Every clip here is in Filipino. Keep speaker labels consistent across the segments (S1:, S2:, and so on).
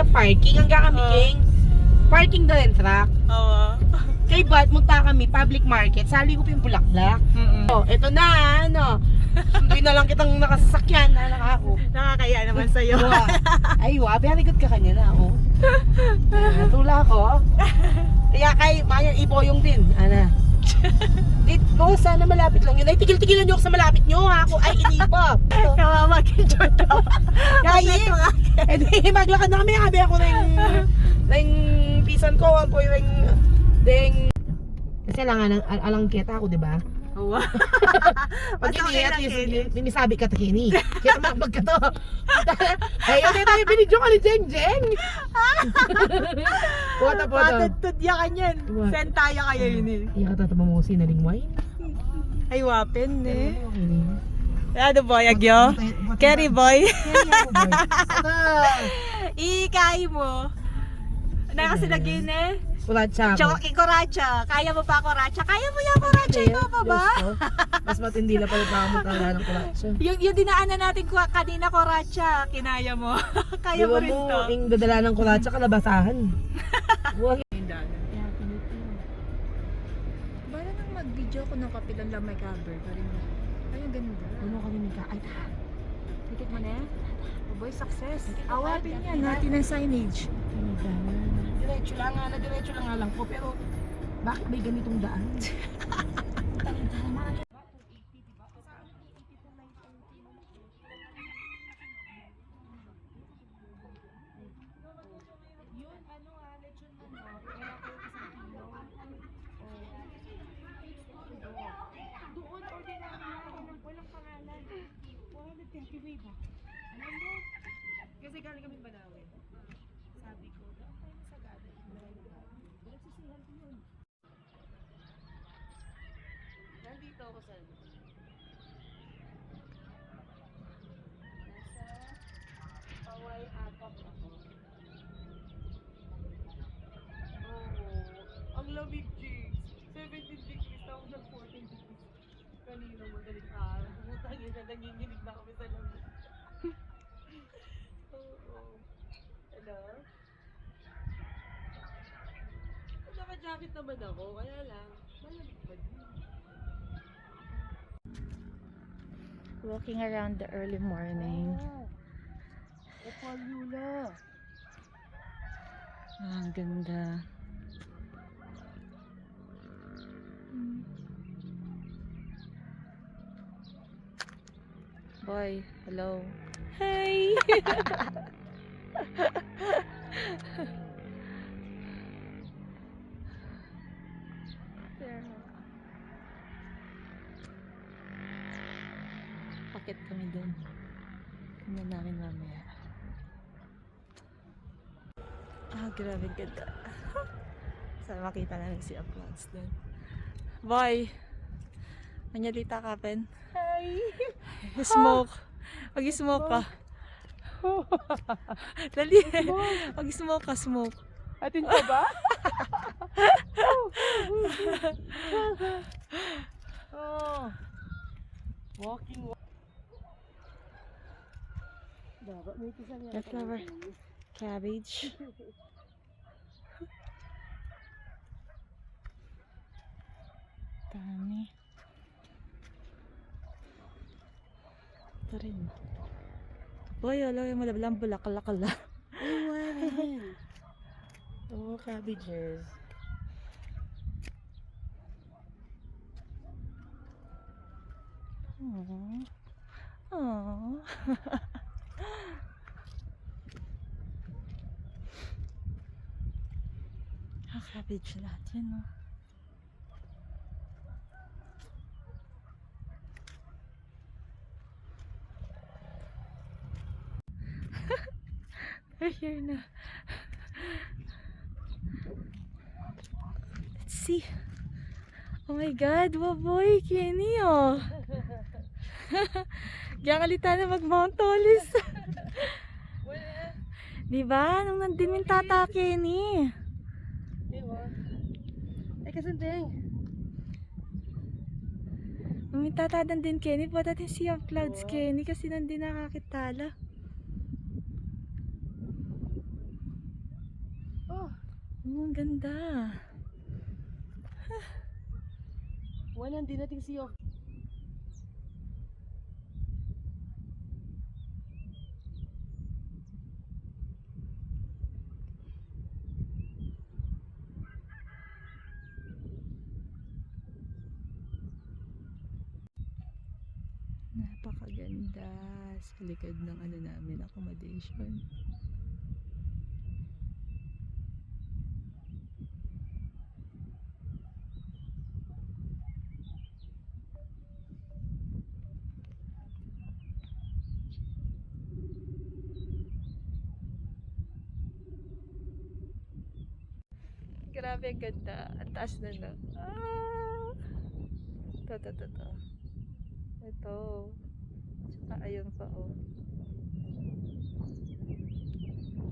S1: kaya parking hanggang kami king. Parking doon yung truck.
S2: Oo.
S1: Kay Bat, munta kami, public market. Sali ko pa yung bulaklak. Oh, eto na, ano. Sunduin na lang kitang nakasasakyan. Anak ako.
S2: Nakakaya naman sa'yo.
S1: Ay, very good ka kanya na, oh. Natula ko. Kaya kay Maya Iboyong din. Ana. Dito, sana malapit lang yun. Ay, tigil-tigilan nyo ako sa malapit nyo, ha? Ako, ay, hindi pa.
S2: Kawawa enjoy daw.
S1: Kaya, eh, di, maglakad na kami. Habi ako na yung pisan ko. Ako yung kasi lang ng alangketa ako, di ba?
S2: Oo.
S1: Pag hindi, at least, mimisabi ka to, Kenny. Kaya makapag ka to. Ay, yun ito yung binidyo ka ni Jeng Jeng. Puwata po to.
S2: Patutod ya kanyan.
S1: What?
S2: Sentaya kayo yun eh.
S1: Iya ka tatama mo sinaling wine.
S2: Ay, wapin eh.
S1: Okay.
S2: Ano boy, agyo? Kerry boy. Ikay mo. Ano kasi lagin eh?
S1: Kuracha ako.
S2: Koracha. Kaya mo pa koracha? Kaya mo yan koracha, ikaw pa ba?
S1: Mas matindi na pala pa mo tala ng kuracha.
S2: Yung dinaanan natin kanina koracha, kinaya mo. Kaya mo rin to.
S1: Yung dadala ng kuracha, kalabasahan. Buwag.
S2: Bala nang mag-video ko ng kapilang lamay cover. Ay, ang ganda.
S1: Ano kami nagka... Ay,
S2: Tikit mo na yan? Oh boy, success. Awapin yan natin ang signage.
S1: diretso lang nga, diretso lang nga lang po. Pero, bakit may ganitong daan? Doon, ordinary na, walang pangalan. 430 way ba? Alam mo? Kasi galing kami Banawe. Sabi ko, doon tayo sa Sagada. Nagsisihan ko yun. Nandito ako sa nasa Paway Akap ako. Oo. Ang lamig, Jigs. 17 degrees, tapos nag 14 degrees. Kanina madaling araw. Putang ina, nanginginig na kami sa lamig. Oo. Hello? Naka-jacket naman ako, kaya lang, malamig pa din.
S2: Walking around the early morning.
S1: Opalula.
S2: Ang ganda. Boy, hello. Hey! Pakit kami dun. Tingnan namin mamaya. Grabe ganda. Sana makita namin si Uplands dun. Boy! Manyalita ka, Pen.
S1: Hi!
S2: Smoke. Mag-smoke ka. Dali. Mag-smoke ka, smoke.
S1: Atin ka ba? Oh. Walking. Dapat may isa niya.
S2: Red flower. Cabbage. Dami. Ito rin. Boy, wala yung malablang bulakala-kala.
S1: Oh, cabbages.
S2: Aww. Aww. Cabbage lahat yan, no? We're here na. Let's see. Oh my God, waboy, Kenny, oh. Gakalita na mag-Mount Tolis. Diba? Nung nandun yung tata, Kenny.
S1: Diba? Ay, kasundeng.
S2: Nung yung tata nandun, Kenny, po natin Sea of Clouds, Kenny, kasi nandun nakakitala. Oh, ang ganda.
S1: Wala, hindi natin siya.
S2: Napakaganda sa likod ng ano namin, accommodation. Grabe, ang ganda. Ang taas na, no? Ah! Ito. Ito. Tsaka ayun pa, oh.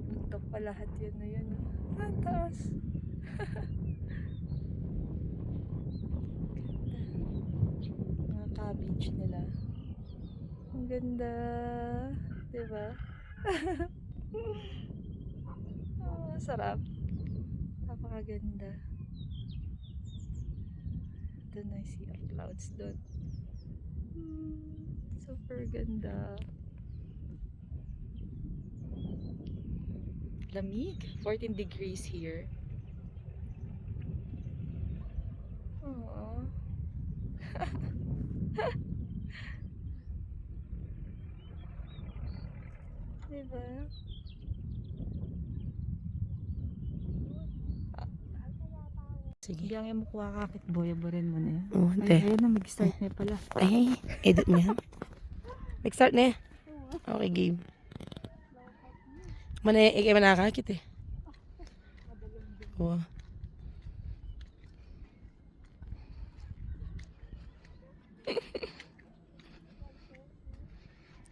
S2: Bundok pa lahat yun na yun, oh. Ang taas. Ganda. Mga cabbage nila. Ang ganda. Diba? Oh, sarap. Napakaganda. Doon I see ang clouds doon. Super ganda. Lamig. 14 degrees here. Aww. Diba?
S3: Sige.
S2: Biyang mo kuha kakit boya-borin mo na yan.
S3: Oh,
S2: Ay,
S3: ante.
S2: ayun na, mag-start na pala.
S3: Ay, edit mo yan. Nag-start na eh. Okay, game. Mana, ikay manakakit eh. Wow.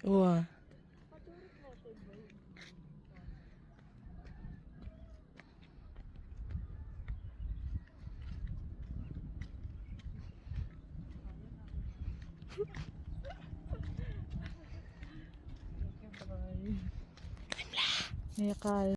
S3: Wow.
S2: May kal.